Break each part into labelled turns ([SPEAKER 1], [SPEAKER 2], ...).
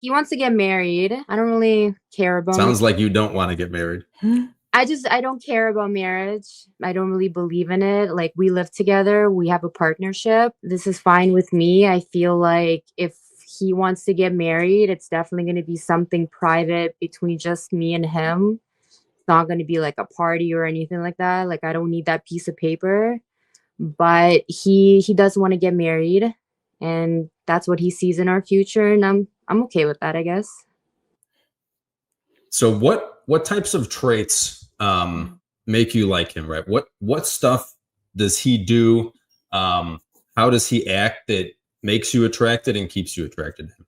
[SPEAKER 1] He wants to get married. I don't really care about
[SPEAKER 2] Sounds like you don't want to get married.
[SPEAKER 1] I don't care about marriage. I don't really believe in it. Like, we live together, we have a partnership. This is fine with me. I feel like if he wants to get married, it's definitely going to be something private between just me and him. It's not going to be like a party or anything like that. Like, I don't need that piece of paper. But he does want to get married, and that's what he sees in our future, and I'm okay with that, I guess.
[SPEAKER 2] So what types of traits make you like him, right? What stuff does he do? How does he act that makes you attracted and keeps you attracted to him?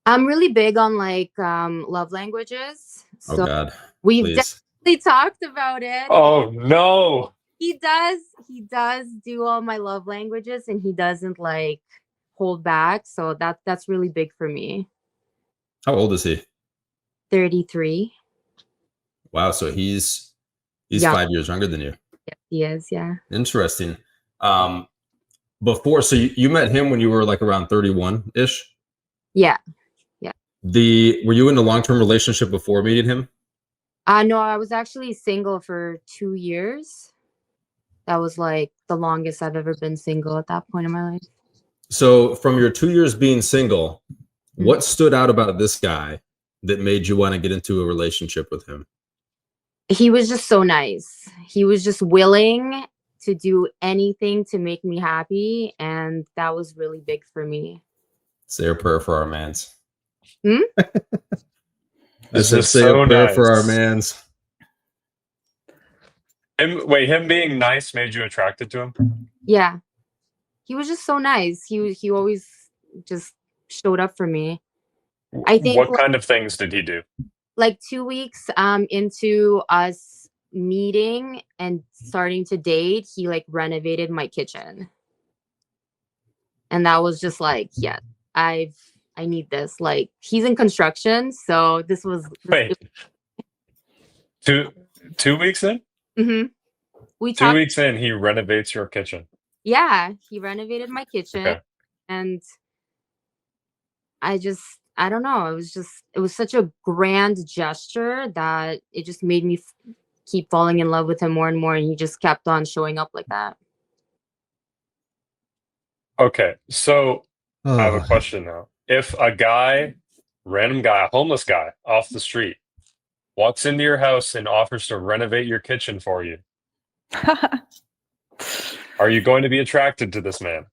[SPEAKER 1] I'm really big on like love languages.
[SPEAKER 2] Oh
[SPEAKER 1] So
[SPEAKER 2] God,
[SPEAKER 1] we've
[SPEAKER 2] please.
[SPEAKER 1] definitely talked about it.
[SPEAKER 3] Oh no.
[SPEAKER 1] He does do all my love languages, and he doesn't like hold back. So that's really big for me.
[SPEAKER 2] How old is he?
[SPEAKER 1] 33.
[SPEAKER 2] Wow, so he's
[SPEAKER 1] Yeah,
[SPEAKER 2] 5 years younger than you.
[SPEAKER 1] he is, yeah.
[SPEAKER 2] Interesting. Before, so you met him when you were like around 31 ish.
[SPEAKER 1] Yeah. Yeah.
[SPEAKER 2] Were you in a long term relationship before meeting him?
[SPEAKER 1] No, I was actually single for 2 years. That was like the longest I've ever been single at that point in my life.
[SPEAKER 2] So from your 2 years being single,
[SPEAKER 1] Mhm.
[SPEAKER 2] what stood out about this guy that made you want to get into a relationship with him?
[SPEAKER 1] He was just so nice. He was just willing to do anything to make me happy, and that was really big for me.
[SPEAKER 2] Say a prayer for our mans.
[SPEAKER 1] Hmm?
[SPEAKER 2] I said, say a prayer for our mans.
[SPEAKER 3] Him being nice made you attracted to him?
[SPEAKER 1] Yeah. He was just so nice. He always just showed up for me. I think
[SPEAKER 3] What kind of things did he do?
[SPEAKER 1] like 2 weeks into us meeting and starting to date, he like renovated my kitchen. And that was just like, yeah, I need this. Like, he's in construction, so this was
[SPEAKER 3] Wait. 2 weeks in?
[SPEAKER 1] Mm-hmm. We
[SPEAKER 3] 2
[SPEAKER 1] talked.
[SPEAKER 3] weeks in, he renovates your kitchen.
[SPEAKER 1] Yeah, he renovated my kitchen.
[SPEAKER 3] Okay.
[SPEAKER 1] And I don't know. It was such a grand gesture that it just made me keep falling in love with him more and more. And he just kept on showing up like that.
[SPEAKER 3] Okay, so I have a question now. If a random guy, a homeless guy off the street, walks into your house and offers to renovate your kitchen for you, are you going to be attracted to this man?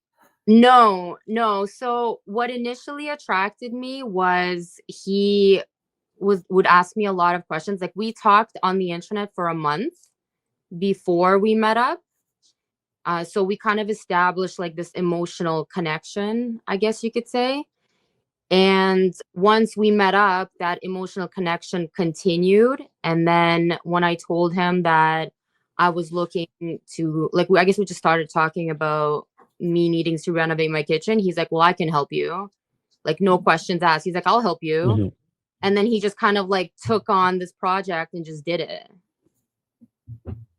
[SPEAKER 1] No. So what initially attracted me was he would ask me a lot of questions. Like, we talked on the internet for a month before we met up. So we kind of established like this emotional connection, I guess you could say. And once we met up, that emotional connection continued. And then when I told him that I was looking to, like, I guess we just started talking about me needing to renovate my kitchen. He's like, well, I can help you. Like, no questions asked. He's like, I'll help you.
[SPEAKER 3] Mm-hmm.
[SPEAKER 1] And then he just kind of like took on this project and just did it.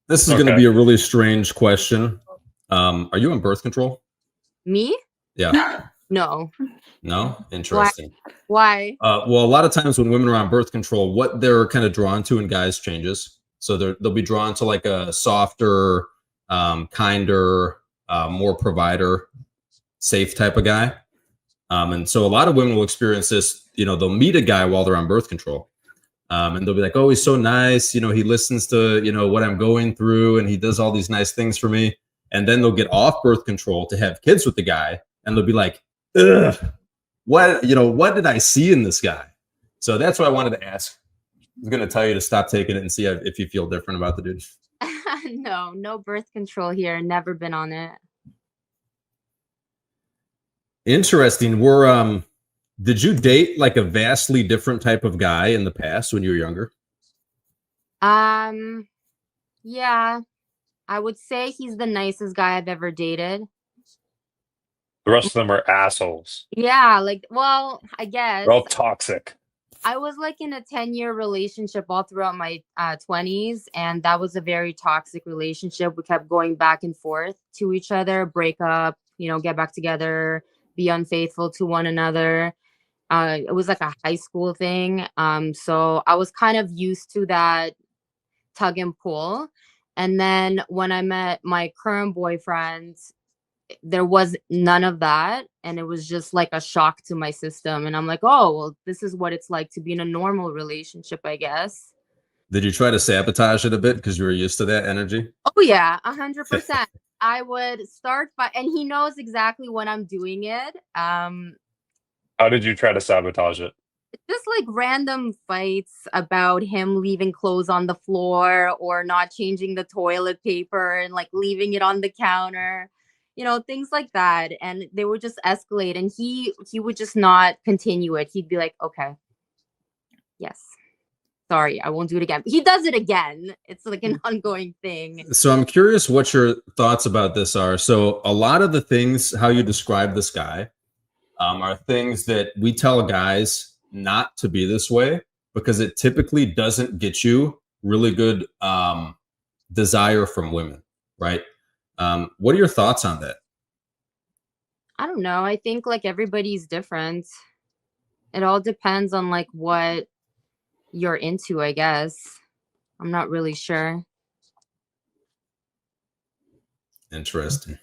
[SPEAKER 2] This is going to be a really strange question. Are you on birth control?
[SPEAKER 1] Me?
[SPEAKER 2] Yeah.
[SPEAKER 1] No.
[SPEAKER 2] No? Interesting.
[SPEAKER 1] Why?
[SPEAKER 2] Well, a lot of times when women are on birth control, what they're kind of drawn to in guys changes. So they'll be drawn to like a softer, kinder, more provider, safe type of guy. And so a lot of women will experience this. They'll meet a guy while they're on birth control. And they'll be like, oh, he's so nice. He listens to, what I'm going through, and he does all these nice things for me. And then they'll get off birth control to have kids with the guy. And they'll be like, ugh, what did I see in this guy? So that's what I wanted to ask. I was going to tell you to stop taking it and see if you feel different about the dude.
[SPEAKER 1] No birth control here. Never been on it.
[SPEAKER 2] Interesting. Did you date like a vastly different type of guy in the past when you were younger?
[SPEAKER 1] Yeah, I would say he's the nicest guy I've ever dated.
[SPEAKER 3] The rest of them are assholes.
[SPEAKER 1] Yeah, well, I guess.
[SPEAKER 3] They're all toxic.
[SPEAKER 1] I was like in a 10-year relationship all throughout my 20s, and that was a very toxic relationship. We kept going back and forth to each other, break up, get back together, be unfaithful to one another. It was like a high school thing. So I was kind of used to that tug and pull. And then when I met my current boyfriend, there was none of that. And it was just like a shock to my system. And I'm like, oh, well, this is what it's like to be in a normal relationship, I guess.
[SPEAKER 2] Did you try to sabotage it a bit because you were used to that energy?
[SPEAKER 1] Oh, yeah, 100%. I would start by, and he knows exactly when I'm doing it.
[SPEAKER 3] How did you try to sabotage it?
[SPEAKER 1] Just like random fights about him leaving clothes on the floor or not changing the toilet paper and like leaving it on the counter, things like that. And they would just escalate, and he would just not continue it. He'd be like, okay, yes, sorry, I won't do it again. He does it again. It's like an ongoing thing.
[SPEAKER 2] So I'm curious what your thoughts about this are. So a lot of the things, how you describe this guy, are things that we tell guys not to be this way because it typically doesn't get you really good desire from women, right? What are your thoughts on that?
[SPEAKER 1] I don't know. I think like everybody's different. It all depends on like what you're into, I guess. I'm not really sure.
[SPEAKER 2] Interesting.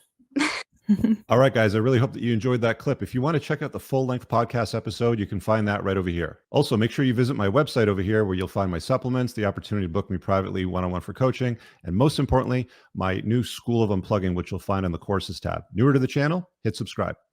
[SPEAKER 4] All right, guys, I really hope that you enjoyed that clip. If you want to check out the full-length podcast episode, you can find that right over here. Also, make sure you visit my website over here where you'll find my supplements, the opportunity to book me privately one-on-one for coaching, and most importantly, my new School of Unplugging, which you'll find on the courses tab. Newer to the channel, hit subscribe.